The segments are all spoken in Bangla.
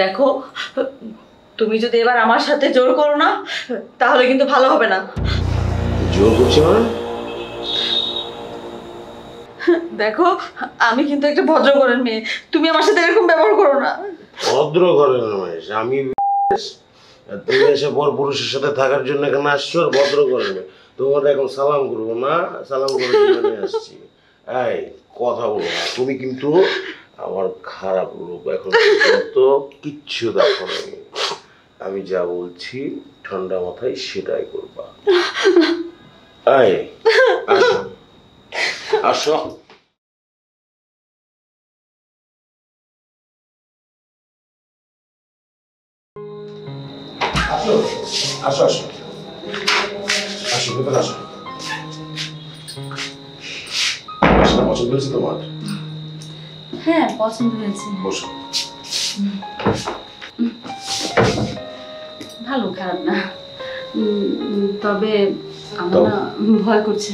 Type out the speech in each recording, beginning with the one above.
দেখো, তুমি যদি এবার আমার সাথে জোর করো না তাহলে কিন্তু ভালো হবে না। জোর করছি মানে? দেখো, আমি কিন্তু একটা ভদ্র ঘরের মেয়ে, তুমি আমার সাথে এরকম ব্যবহার করো না। ভদ্র ঘরের মেয়ে আমি, তুমি এসে পর পুরুষের সাথে থাকার জন্য এখানে আসছো আর ভদ্র ঘরের মেয়ে তোমার এখন সালাম করবো না? সালাম করে নিয়ে আসছি। এই কথা বলো না, তুমি কিন্তু আমার খারাপ রূপ এখন তো কিচ্ছু দেখো না। আমি যা বলছি ঠান্ডা মাথায় সেটাই করবা। এই আসো আসো। আসো আসো আসো আসো, ভেতরে আসো। বাসাটা পছন্দ হয়েছে তোমার? হ্যাঁ, পছন্দ হয়েছে। বসো। ভালো, খারাপ না। তবে আমার না ভয় করছে।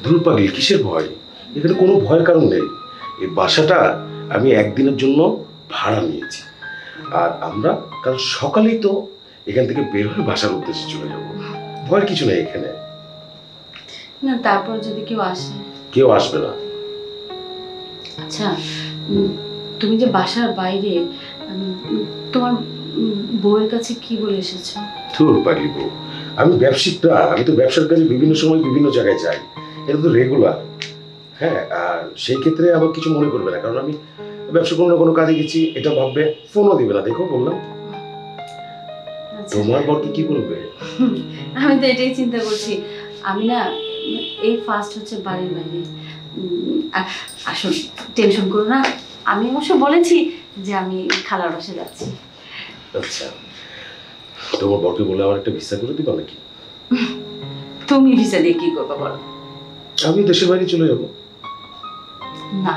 ধুর পাগলি, কিসের ভয়? এখানে কোনো ভয়ের কারণ নেই। এই বাসাটা আমি একদিনের জন্য ভাড়া নিয়েছি, আর আমরা কাল সকালেই তো এখান থেকে বের হয়ে বাসার উদ্দেশ্যে চলে যাব। ভয়ের কিছু নেই এখানে। না, তারপর যদি কেউ আসে? কেউ আসবে না। আচ্ছা, তুমি যে বাসার বাইরে তোমার বউয়ের কাছে কি বলে এসেছো? ধুর পাগলি বউ, আমি ব্যবসায়িক না, আমি তো ব্যবসার কাজে বিভিন্ন সময় বিভিন্ন জায়গায় যাই, এটা তো রেগুলার। হ্যাঁ, আর সেই ক্ষেত্রে আবার কিছু মনে করবে না, কারণ আমি ব্যবসা কোনো না কোনো কাজে গেছি, এটা ভাববে, ফোনও দিবে না। দেখো বললাম। তোমার বরকে কি বলবে? আমি তো এটাই চিন্তা করছি। আমি না এই ফার্স্ট হচ্ছে বাড়ির বাইরে। আসুন, টেনশন করো না। আমি অবশ্য বলেছি যে আমি খালার বাসায় যাচ্ছি। আচ্ছা, তোমার বরকে বলে আমার একটা ভিসা করে দিবা নাকি? তুমি ভিসা দিয়ে কি করবে বলো? আমি দেশের বাইরে চলে যাব। না,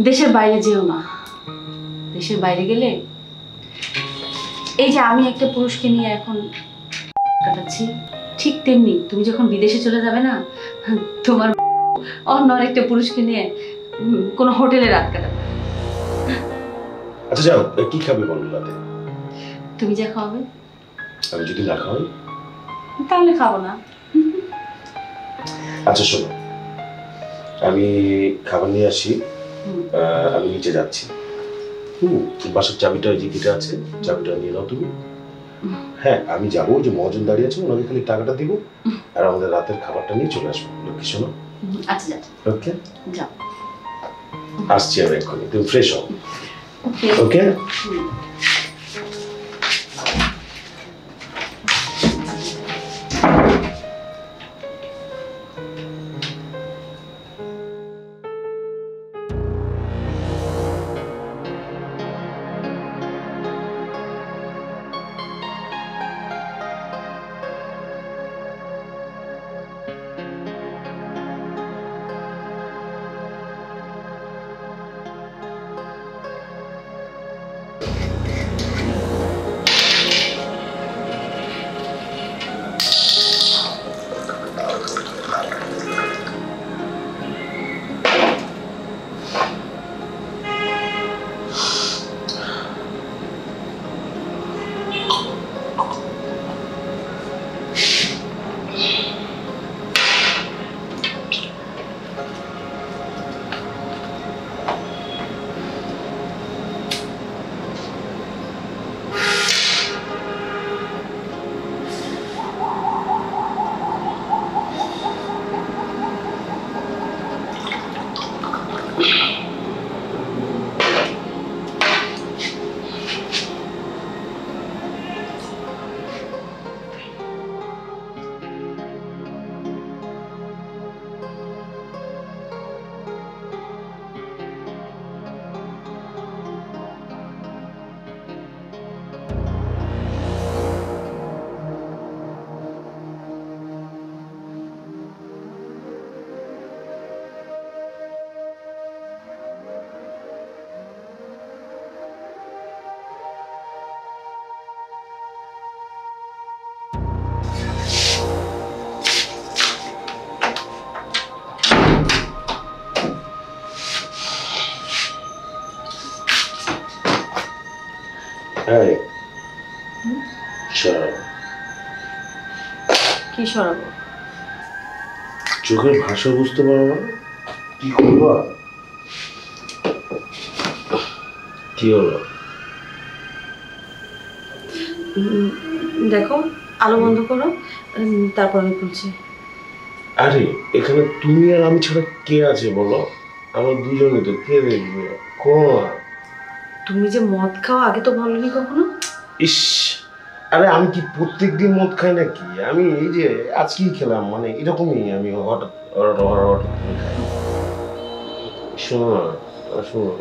দেশের বাইরে যেও না। দেশের বাইরে গেলে এই যে আমি একটা পুরুষকে নিয়ে এখন কাটাচ্ছি, ঠিক তেমনি তুমি যখন বিদেশে চলে যাবে না, তোমার অন্য আরেকটা পুরুষকে নিয়ে কোনো হোটেলে রাত কাটাবে। আচ্ছা যাও, কি খাবে বলো রাতে? তুমি যা খাওয়াবে। আমি যদি না খাওয়াই? তাহলে খাবো না। আচ্ছা শোনো, আমি খাবার নিয়ে আসি, আমি নিচে যাচ্ছি। বাসার চাবিটা যে গেটে আছে, চাবিটা নিয়ে নাও তুমি। হ্যাঁ, আমি যাবো, যে মহাজন দাঁড়িয়ে আছে ওনাকে খালি টাকাটা দিব, আর আমাদের রাতের খাবারটা নিয়ে চলে আসবো। লক্ষ্মী শোনো। আচ্ছা যাও। ওকে, যাও। আসছি আমি এক্ষুনি, তুমি ফ্রেশ হও। ওকে। ওকে। এই সরাও। কি সরাবো? চোখের ভাষা বুঝতে পারো না? কি করবা? কি হলো? দেখো, আলো বন্ধ করো, তারপর আমি খুলছি। আরে এখানে তুমি আর আমি ছাড়া কে আছে বলো? আমরা দুজনে তো, কে দেখবে? কোন? তুমি যে মদ খাও আগে তো বলনি কখনো। ইস, আরে আমি কি প্রত্যেকদিন মদ খাই নাকি? আমি এই যে আজকেই খেলাম, মানে এরকমই আমি হঠাৎ হঠাৎ হঠাৎ করে খাই। শোনো না, শোনো,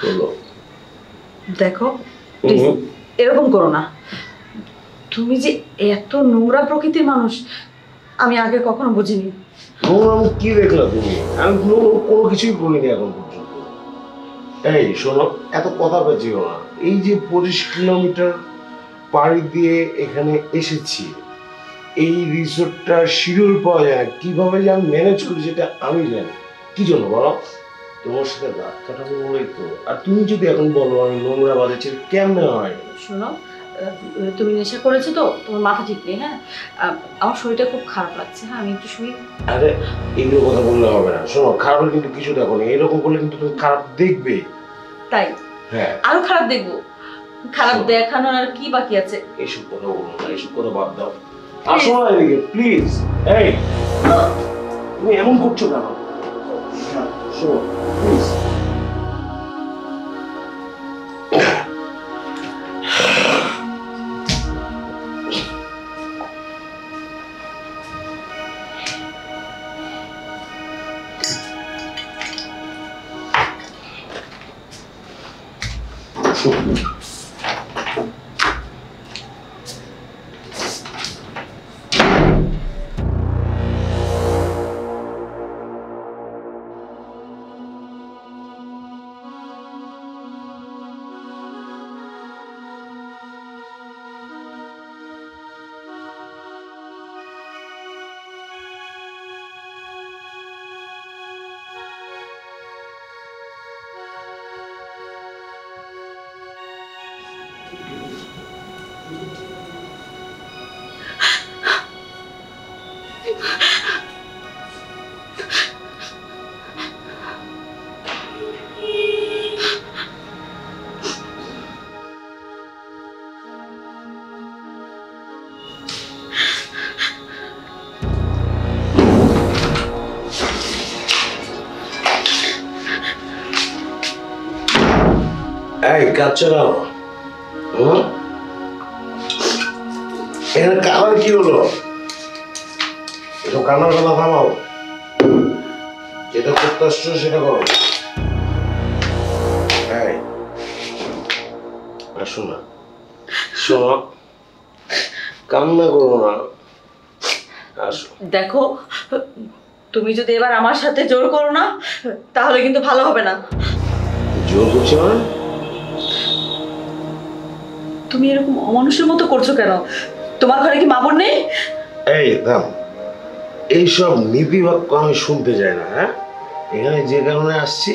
বলো। দেখো please, এরকম করো না। তুমি যে এত নোংরা প্রকৃতির মানুষ আমি আগে কখনো বুঝিনি। আমি কি দেখলা তুমি? আমি কোনো কিছুই করিনি এখন পর্যন্ত। এই শোনো, এত কথা পেঁচিও না। এই যে 25 কিলোমিটার পাড়ি দিয়ে এখানে এসেছি, এই রিসোর্টটা শিডিউল পাওয়া যায় না, কিভাবে যে আমি ম্যানেজ করি সেটা আমি জানি। কি জন্য বলো? তোমার সাথে রাত কাটাবো বলেই তো। আর তুমি যদি এখন বলো আমি নোংরা বাজেছি, কেমনে হয়? শোনো, তুমি নেশা করেছো তো, তোমার মাথা ঠিক নেই। হ্যাঁ, আমার শরীরটা খুব খারাপ লাগছে। হ্যাঁ, আমি একটু শুই। আরে এইগুলো কথা বললে হবে না। শোনো, খারাপের কিন্তু কিছু দেখো না, এরকম করলে কিন্তু তুমি খারাপ দেখবে। তাই? হ্যাঁ, আরো খারাপ দেখবো? খারাপ দেখানোর আর কি বাকি আছে? এইসব কথা বলো না, এইসব কথা বাদ দাও। আসো না এদিকে প্লিজ। এই তুমি এমন করছো কেন? শোনো প্লিজ। এই কাচ্চা দাও। এখানে কালার কি হলো? এসব কান্নার কথা থামাও। যেটা করতে আসছো সেটা করো। এই আসো না, শোনো, কান্না করো না, আসো। দেখো, তুমি যদি এবার আমার সাথে জোর করো না তাহলে কিন্তু ভালো হবে না। জোর করছি মানে? তুমি এরকম অমানুষের মতো করছো কেন? তোমার ঘরে কি মা বোন নেই? এই দাম, এইসব নীতি বাক্য আমি শুনতে চাই না। হ্যাঁ, এখানে যে কারণে আসছি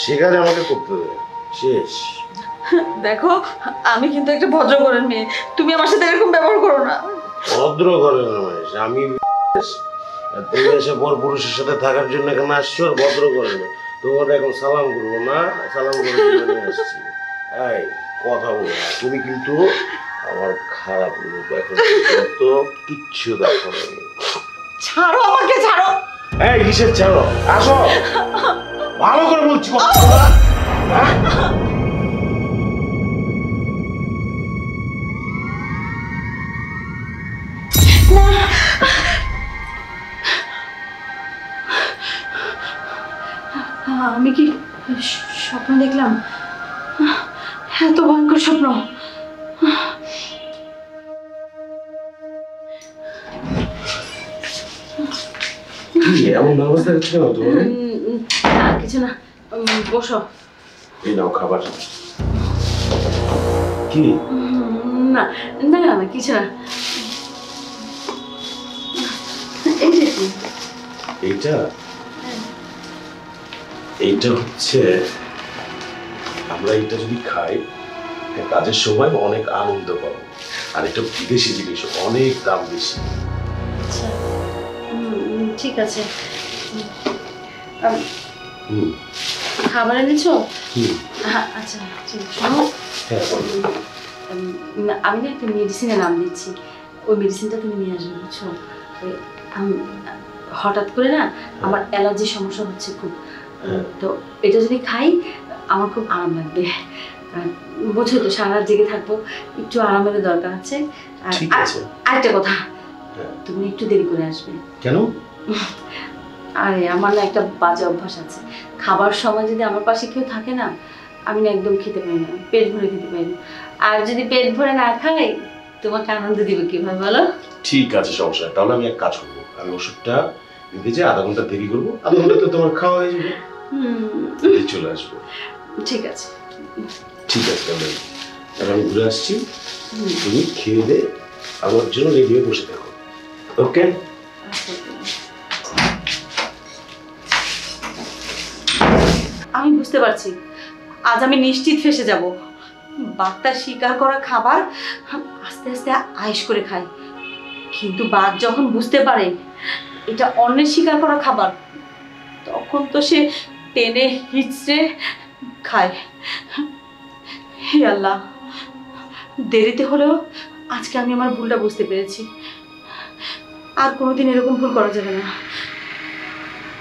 সে কাজ আমাকে করতে দেবে, শেষ। দেখো, আমি কিন্তু একটা ভদ্র ঘরের মেয়ে, তুমি আমার সাথে এরকম ব্যবহার করো না। ভদ্র ঘরের মানুষ আমি, তুমি এসে পর পুরুষের সাথে থাকার জন্য এখানে আসছো আর ভদ্র ঘরের মেয়ে। তোমার এখন সালাম করবো না, সালাম করে নিয়ে আসছি। এই কথা বলো না, তুমি কিন্তু আমার খারাপ লোক। এখন তো কিচ্ছু দেখো না। ছাড়ো আমাকে, ছাড়ো। এই কিসের ছাড়ো? আসো, ভালো করে বলছি কথা বলো না। হ্যাঁ? আমি কি স্বপ্ন দেখলাম? এত ভয়ঙ্কর স্বপ্ন! কি এমন নার্ভাস লাগছে কেন তোমার? না, কিছু না, বসো। এই নাও খাবার। কি? না না না, কিছু না। এই যে এইটা এইটা হচ্ছে, আমরা এটা যদি খাই কাজের সময় অনেক আনন্দ পাবো। আর এটা বিদেশি জিনিস, অনেক দাম বেশি। আচ্ছা ঠিক আছে। হুম। খাবার এনেছো? হুম। আচ্ছা শোনো, হ্যাঁ বলো। আমি না একটা মেডিসিনের নাম দিচ্ছি, ওই মেডিসিনটা তুমি নিয়ে আসবে বুঝছো? হঠাৎ করে না আমার অ্যালার্জির সমস্যা হচ্ছে খুব, তো এটা যদি খাই আমার খুব আরাম লাগবে। বুঝছো তো, সারা রাত জেগে থাকবো, একটু আরামের দরকার আছে। ঠিক আছে। আরেকটা কথা, তুমি একটু দেরি করে আসবে। কেন? আরে আমার না একটা বাজে অভ্যাস আছে, খাবার সময় যদি আমার পাশে কেউ থাকে না, আমি না একদম খেতে পারি না, পেট ভরে খেতে পারি না। আর যদি পেট ভরে না খাই, তোমাকে আনন্দ দিবে কিভাবে বলো? ঠিক আছে, সমস্যা নেই। তাহলে আমি এক কাজ করবো, আমি ওষুধটা নিতে যে আধা ঘন্টা দেরি করবো, আধা ঘন্টা তো তোমার খাওয়া হয়ে যাবে, চলে আসবো। ঠিক আছে। ঠিক আছে, তাহলে আমি ঘুরে আসছি, তুমি খেয়ে দে আমার জন্য রেডি হয়ে বসে থাকো। ওকে? আমি বুঝতে পারছি আজ আমি নিশ্চিত ফেসে যাব। বাঘটার শিকার করা খাবার আস্তে আস্তে আয়েশ করে খায়, কিন্তু বাঘ যখন বুঝতে পারে এটা অন্যের শিকার করা খাবার, তখন তো সে টেনে হিচড়ে খায়। হে আল্লাহ, দেরিতে হলেও আজকে আমি আমার ভুলটা বুঝতে পেরেছি। আর কোনোদিন এরকম ভুল করা যাবে না।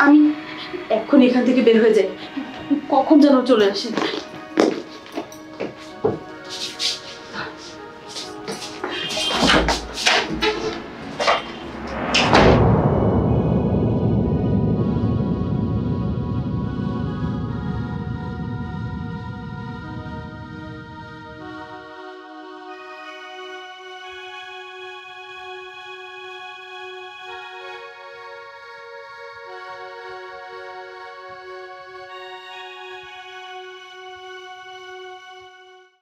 আমি এখন এখান থেকে বের হয়ে যাই, কখন যেন চলে আসে।